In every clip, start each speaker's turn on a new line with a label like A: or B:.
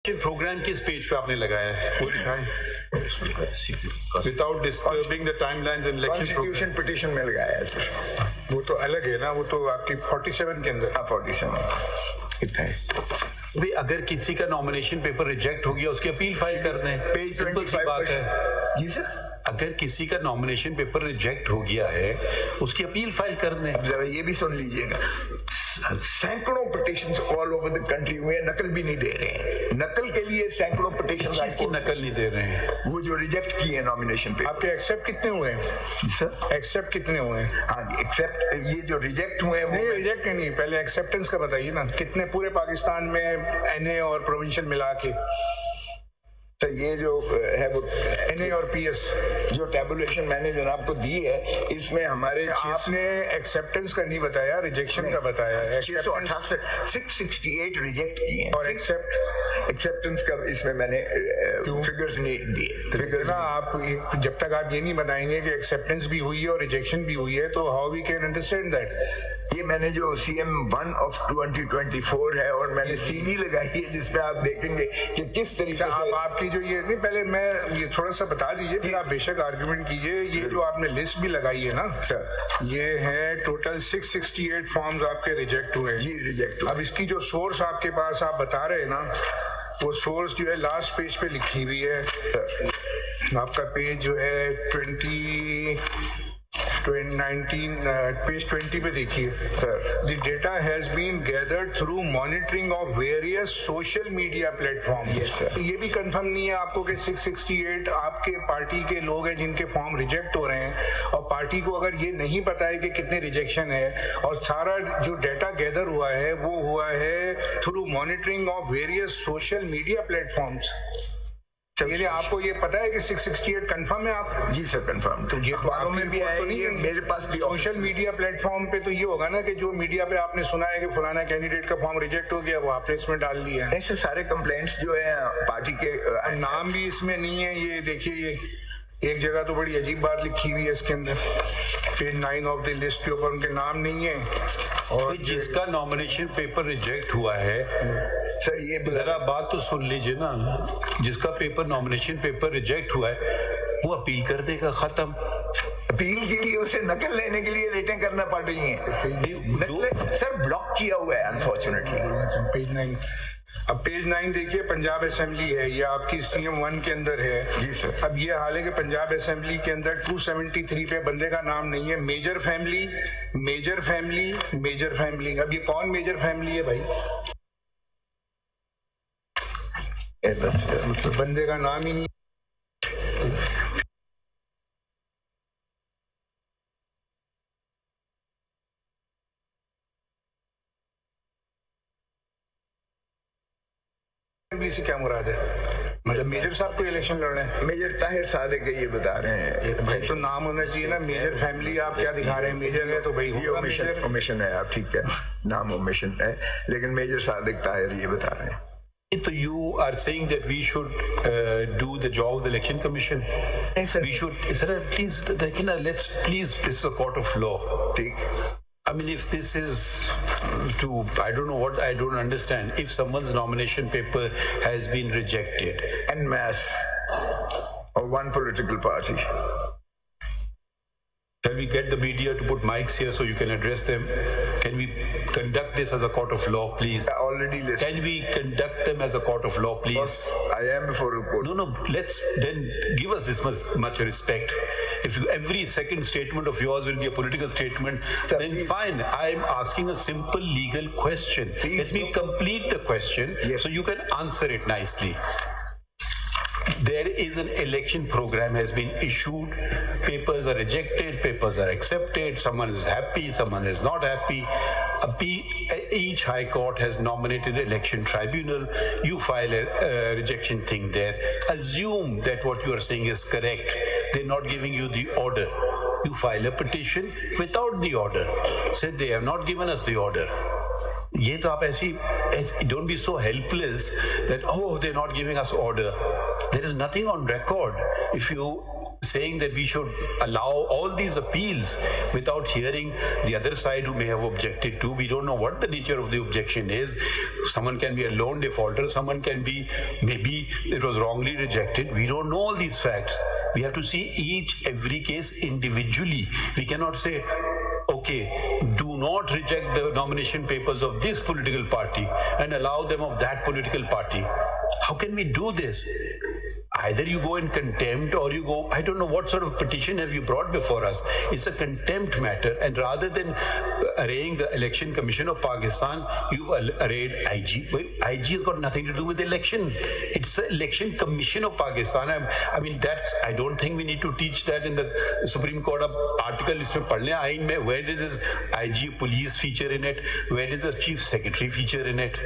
A: Programme किस page पे आपने लगाया है वो दिखाएं without disturbing the timelines in election
B: constitution petition में लगाया है सर।
C: वो तो अलग है ना, वो तो आपकी 47 के अंदर।
B: 47 इतना है
A: भाई। अगर किसी का नॉमिनेशन पेपर रिजेक्ट हो गया उसकी अपील फाइल कर दें,
B: पेज
A: सिंपल सी बात है।
B: जी सर,
A: अगर किसी का नॉमिनेशन पेपर रिजेक्ट हो गया है उसकी अपील फाइल कर दें।
B: अब जरा ये भी सुन लीजिएगा, सैकड़ों petitions all over the country हुए, नकल भी नहीं दे रहे हैं। नकल के लिए सैकड़ों पिटीशंस,
A: इसकी नकल नहीं दे रहे हैं,
B: वो जो रिजेक्ट किए नॉमिनेशन पे।
C: आपके एक्सेप्ट कितने हुए हैं
B: सर?
C: एक्सेप्ट कितने हुए हैं?
B: हाँ जी, एक्सेप्ट ये जो रिजेक्ट हुए हैं
C: नहीं, रिजेक्ट नहीं, पहले एक्सेप्टेंस का बताइए ना, कितने पूरे पाकिस्तान में एनए और प्रोविंशियल मिला के?
B: तो ये जो है वो
C: एनए और पीएस
B: जो टेबुलेशन मैंने जनाब को दी है, इसमें हमारे
C: आपने एक्सेप्टेंस का नहीं बताया, रिजेक्शन का बताया है।
B: 668 रिजेक्ट किए हैं
C: और
B: एक्सेप्टेंस का इसमें मैंने फिगर्स नहीं दिए। फिगर्स
C: ना आप जब तक आप ये नहीं बताएंगे कि एक्सेप्टेंस भी हुई है और रिजेक्शन भी हुई है, तो how we can understand that?
B: ये मैंने जो CM1 ऑफ 2024 है और मैंने CD लगाई है जिसमें आप देखेंगे कि किस तरीके से
C: आप आपकी जो ये नहीं, पहले मैं ये थोड़ा सा बता दीजिए, फिर आप बेशक आर्गुमेंट कीजिए। ये जो आपने लिस्ट भी लगाई है ना
B: सर,
C: ये है टोटल 668 फॉर्म्स आपके रिजेक्ट हुए।
B: जी रिजेक्ट।
C: अब इसकी जो सोर्स आपके पास आप बता रहे हैं ना, वो सोर्स जो है लास्ट पेज पे लिखी हुई है। आपका पेज जो है 20 पे देखिए sir. The data has been gathered through monitoring of various social media platforms.
B: Yes, sir.
C: ये भी कंफर्म नहीं है आपको कि 668 आपके पार्टी के लोग हैं जिनके फॉर्म रिजेक्ट हो रहे हैं, और पार्टी को अगर ये नहीं पता है कि कितने रिजेक्शन है, और सारा जो डाटा गैदर हुआ है वो हुआ है through monitoring of various social media platforms. ये आपको ये पता है कि 668 कंफर्म है आप?
B: जी सर कंफर्म। तो ये अखबारों में भी आया, ये मेरे पास भी
C: सोशल मीडिया प्लेटफॉर्म पे तो ये होगा ना कि जो मीडिया पे आपने सुना है कि फलाना कैंडिडेट का फॉर्म रिजेक्ट हो गया, वो आपने इसमें डाल दिया है।
B: ऐसे सारे कंप्लेंट्स जो है पार्टी के
C: नाम भी इसमें नहीं है। ये देखिए, ये एक जगह तो बड़ी अजीब बात लिखी हुई है इसके अंदर, पेज 9 ऑफ द लिस्ट के ऊपर उनके नाम नहीं है। और
A: जिसका नॉमिनेशन पेपर रिजेक्ट हुआ है
B: सर, ये
A: जरा बात तो सुन लीजिए ना, जिसका पेपर नॉमिनेशन पेपर रिजेक्ट हुआ है वो अपील कर देगा, खत्म।
B: अपील के लिए उसे नकल लेने के लिए रेटें करना पड़ रही हैं। सर ब्लॉक किया हुआ है अनफॉर्चुनेटली।
C: पेज 9, अब पेज 9 देखिए, पंजाब असेंबली है, ये आपकी CM1 के अंदर है।
B: जी सर।
C: अब ये हाल है कि पंजाब असेंबली के अंदर 273 पे बंदे का नाम नहीं है। Major family, major family, major family. अब ये कौन मेजर फैमिली है भाई? बंदे का नाम ही नहीं। से क्या मुराद है? मतलब मेजर साहब को इलेक्शन लड़ रहे हैं?
B: मेजर ताहिर सादिक ये बता रहे हैं
C: भाई, तो नाम होना चाहिए ना। मेजर फैमिली आप क्या दिखा रहे हैं? मेजर है तो भाई होगा मेजर।
B: ओमिशन है, आप ठीक है, नाम ओमिशन है, लेकिन मेजर सादिक ताहिर ये बता रहे हैं।
A: So you are saying that we should do the job of the election commission?
B: Yes, sir.
A: We should, sir, please, let's please, this is a court of law.
B: ठीक।
A: I mean, if this is to, I don't know what, I don't understand. If someone's nomination paper has been rejected
B: en masse of one political party,
A: can we get the media to put mics here so you can address them? Can we conduct this as a court of law, please?
B: I already listened.
A: Can we conduct them as a court of law, please?
B: I am before the court.
A: No, let's then give us this much respect. If every second statement of yours will be a political statement, then fine. I'm asking a simple legal question. Let me complete the question so you can answer it nicely. There is an election program has been issued. Papers are rejected, papers are accepted. Someone is happy, someone is not happy. Each high court has nominated an election tribunal. You file a rejection thing there. Assume that what you are saying is correct. They're not giving you the order. You file a petition without the order. Say they have not given us the order. ये तो आप ऐसी, don't be so helpless that, oh, they're not giving us order. There is nothing on record. If you saying that we should allow all these appeals without hearing the other side who may have objected to. We don't know what the nature of the objection is. Someone can be a loan defaulter, someone can be, maybe it was wrongly rejected. We don't know all these facts. We have to see every case individually. We cannot say, okay, do not reject the nomination papers of this political party and allow them of that political party. How can we do this? Either you go in contempt or you go, I don't know what sort of petition have you brought before us. It's a contempt matter, and rather than arraying the Election Commission of Pakistan, you've arrayed IG. Well, IG has got nothing to do with the election. It's the Election Commission of Pakistan. I mean, I don't think we need to teach that in the Supreme Court article. Where does this IG police feature in it? Where does the Chief Secretary feature in it?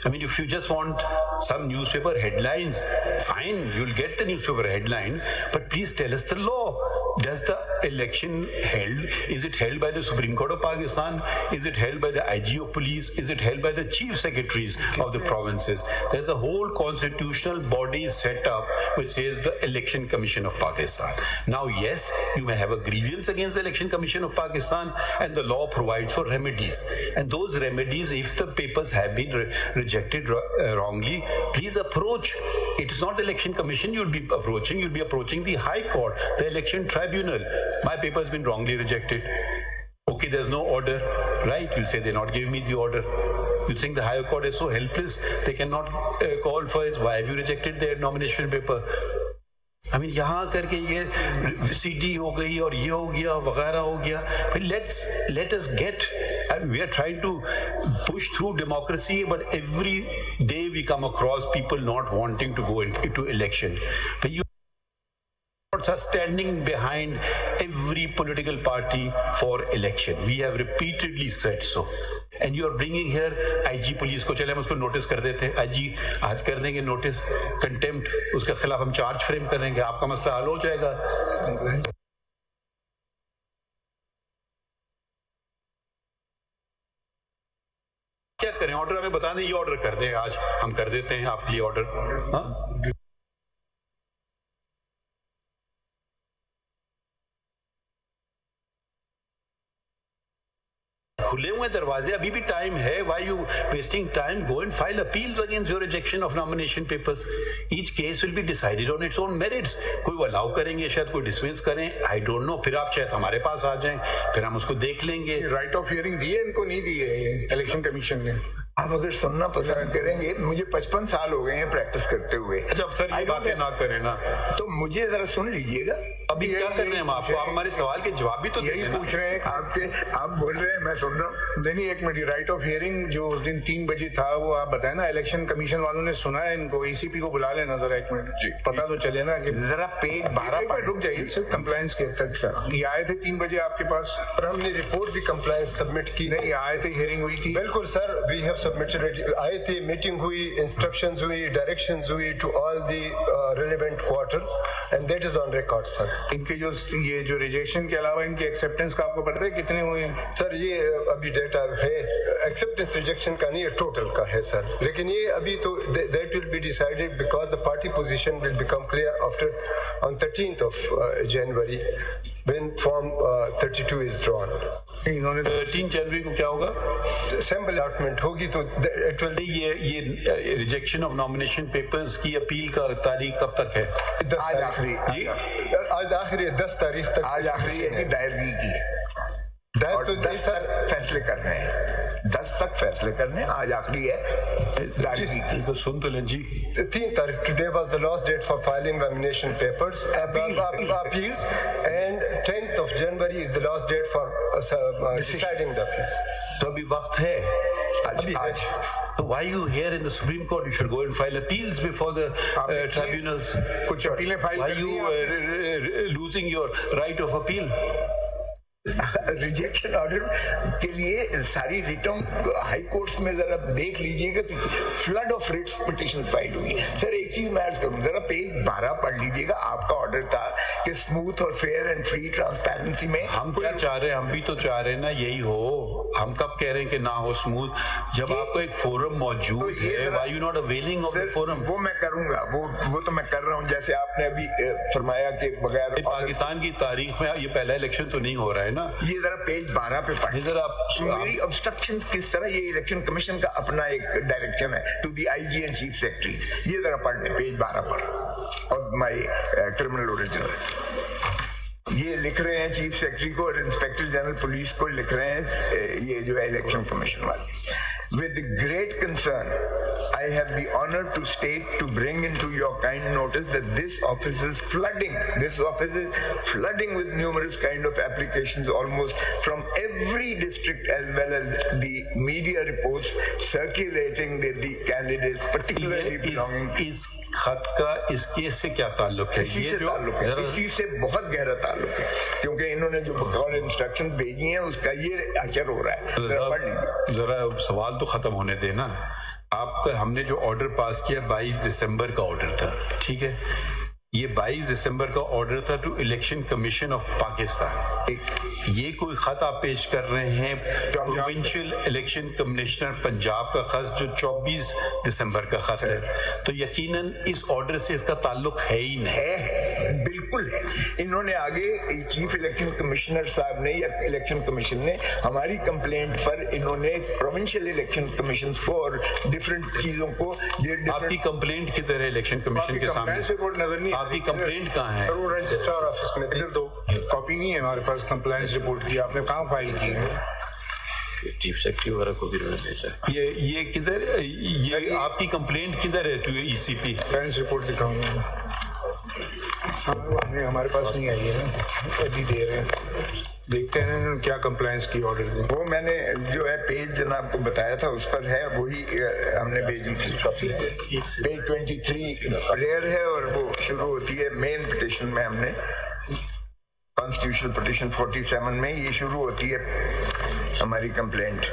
A: I mean, if you just want some newspaper headlines, fine, you'll get the newspaper headline, but please tell us the law. Does the election held, is it held by the Supreme Court of Pakistan? Is it held by the IG of police? Is it held by the chief secretaries of the provinces? There's a whole constitutional body set up which says the Election Commission of Pakistan. Now, yes, you may have a grievance against the Election Commission of Pakistan, and the law provides for remedies. And those remedies, if the papers have been rejected wrongly, please approach. It's not the Election Commission you'll be approaching the High Court, the Election Tribunal. My paper has been wrongly rejected. Okay, there's no order, right? You'll say they're not giving me the order. You think the Higher Court is so helpless, they cannot call for it. Why have you rejected their nomination paper? I mean, यहाँ करके ये CD हो गई और ये हो गया वगैरह हो गया. But let us get. We are trying to push through democracy, but every day we come across people not wanting to go into election. But you are standing behind every political party for election. We have repeatedly said so. And you are bringing here IG police को, चले हम उसको notice कर देते हैं. IG आज कर देंगे नोटिस, कंटेम्प्ट, उसके खिलाफ हम चार्ज फ्रेम करेंगे, आपका मसला हल हो जाएगा. क्या करें? ऑर्डर हमें बता दें, ये ऑर्डर कर दें, आज हम कर देते हैं आपके लिए ऑर्डर. हाँ, खुले हुए दरवाजे, अभी भी टाइम है. Why you wasting time? Go and file appeals against your rejection of nomination papers. Each case will be decided on its own merits. कोई वो अलाउ करेंगे, शायद कोई डिसमिस करें, I don't know. फिर आप शायद हमारे पास आ जाएं, फिर हम उसको देख लेंगे.
C: राइट ऑफ हियरिंग दिए इनको, नहीं दिए इलेक्शन कमीशन ने.
B: आप अगर सुनना पसंद करेंगे, मुझे 55 साल हो गए हैं प्रैक्टिस करते हुए.
A: जब सर ये बातें ना करें ना,
B: तो मुझे जरा सुन लीजिएगा.
A: अभी क्या कर रहे हैं हम? आपको आप हमारे सवाल के जवाब भी तो
C: यही पूछ रहे हैं.
B: आप बोल रहे हैं, मैं सुन रहा हूँ.
C: नहीं, एक मिनट. राइट ऑफ हियरिंग जो उस दिन 3 बजे था, वो आप बताए ना, इलेक्शन कमीशन वालों ने सुना है इनको. ACP को बुला लेना जरा, एक मिनट जी, पता तो चले ना कि
B: जरा पेज 12
C: पर रुक जाइए सर. कंप्लायंस के तक सर ये आए थे 3 बजे आपके पास,
D: और हमने रिपोर्ट भी कंप्लायंस सबमिट की.
C: नहीं आए थे, हियरिंग हुई थी.
D: बिल्कुल सर, वी हैव सबमिटेड. आए थे, मीटिंग हुई, इंस्ट्रक्शंस हुई, डायरेक्शंस हुई to all the relevant quarters, and that is on record sir.
C: इनके जो रिजेक्शन के अलावा इनके एक्सेप्टेंस का आपको पता है कितने हुए हैं?
D: सर ये अभी डेटा है, एक्सेप्टेंस रिजेक्शन का नहीं है, टोटल का है सर. लेकिन ये अभी तो that will be decided because the party position will become clear after on 13th of January when form 32 is drawn.
A: 13 जनवरी को क्या होगा?
D: सैंपल अलॉटमेंट होगी, तो इट विल.
A: ये रिजेक्शन ऑफ नॉमिनेशन पेपर्स की अपील का तारीख कब तक है?
B: आज आखिरी
D: 10 तारीख तक.
B: आज आखिरी है कि दायरगी की. और 10 तक फैसले कर रहे हैं. 10 तक फैसले करने, आज आखिरी है दायरगी की.
A: सुन तो लें जी.
D: 3 तारीख, today was the last date for filing nomination papers, appeals, and 10th of January is the last date for deciding the appeal.
A: तो अभी वक्त है. आज. So why you here in the Supreme Court? You should go and file appeals before the tribunals.
C: कुछ अपीलें file
A: Why you losing your right of appeal?
B: Rejection order के लिए सारी रिटर्न हाई कोर्ट्स में जरा देख लीजिएगा तो flood of writs petition file हुई। सर एक चीज मैं अर्ज करूं, जरा पेज 12 पढ़ लीजिएगा। आपका ऑर्डर था कि स्मूथ और फेयर एंड फ्री ट्रांसपेरेंसी में
A: हम क्या चाह रहे हैं, हम भी तो चाह रहे हैं ना यही हो। हम कब कह रहे हैं कि ना हो स्मूथ, जब आपको एक फोरम मौजूद तो है, why you not availing of the forum?
B: वो मैं करूंगा, वो तो मैं कर रहा हूं। जैसे आपने अभी फरमाया कि बगैर
A: पाकिस्तान की तारीख में ये पहला इलेक्शन तो नहीं हो रहा है ना।
B: ये जरा पेज 12 पे पढ़िए जरा। मेरी ऑब्स्ट्रक्शन किस तरह, ये इलेक्शन कमीशन का अपना एक डायरेक्शन है to the IG and chief secretary. ये जरा पढ़ लें पेज 12 पर, और माय क्रिमिनल ओरिजिनल ये लिख रहे हैं चीफ सेक्रेटरी को और इंस्पेक्टर जनरल पुलिस को लिख रहे हैं, ये जो है इलेक्शन कमीशन वाले। With great concern, I have the honor to state, to bring into your kind notice that this office is flooding with numerous kind of applications almost from every district, as well as the media reports circulating that the candidates particularly belonging
A: इस खत का इस case से क्या ताल्लुक है?
B: ये जो इसी से बहुत गहरा ताल्लुक है, क्योंकि इन्होंने जो बकौल इंस्ट्रक्शंस भेजी हैं उसका ये असर हो रहा है।
A: जरा सवाल तो खत्म होने देना। आपका हमने जो ऑर्डर पास किया 22 दिसंबर का ऑर्डर था, ठीक है? ये 22 दिसंबर का ऑर्डर था to election commission of Pakistan. ये कोई खत आप पेश कर रहे हैं प्रोविंशियल इलेक्शन कमिश्नर पंजाब का खत जो 24 दिसंबर का खत है, तो यकीनन इस ऑर्डर से इसका ताल्लुक है ही नहीं।
B: है, बिल्कुल है। इन्होंने आगे चीफ इलेक्शन कमिश्नर साहब ने या इलेक्शन कमीशन ने हमारी कंप्लेंट पर इन्होंने प्रोविंशियल इलेक्शन कमीशन को और डिफरेंट चीजों को।
A: आपकी कंप्लेंट किधर है इलेक्शन कमीशन के सामने? आपकी कंप्लेंट कहाँ है?
C: वो रजिस्ट्रार ऑफिस में इधर दो, कॉपी नहीं है हमारे पास कंप्लायंस रिपोर्ट की। आपने कहाँ फाइल की है?
A: चीफ सेक्रेटरी वगैरह को भी भेजा। ये किधर, ये आपकी कंप्लेंट किधर है? तो ईसीपी
C: कंप्लायंस रिपोर्ट दिखाऊंगा, हमारे पास नहीं आई है ना, अभी दे रहे हैं, देखते हैं क्या कंप्लायंस की ऑर्डर दी।
B: वो मैंने जो है पेज जनाब को बताया था उस पर है, वही हमने भेजी थी। पेज 23 रेयर है और वो शुरू होती है मेन पिटिशन में। हमने कॉन्स्टिट्यूशनल पिटिशन 47 में ये शुरू होती है हमारी कंप्लेंट।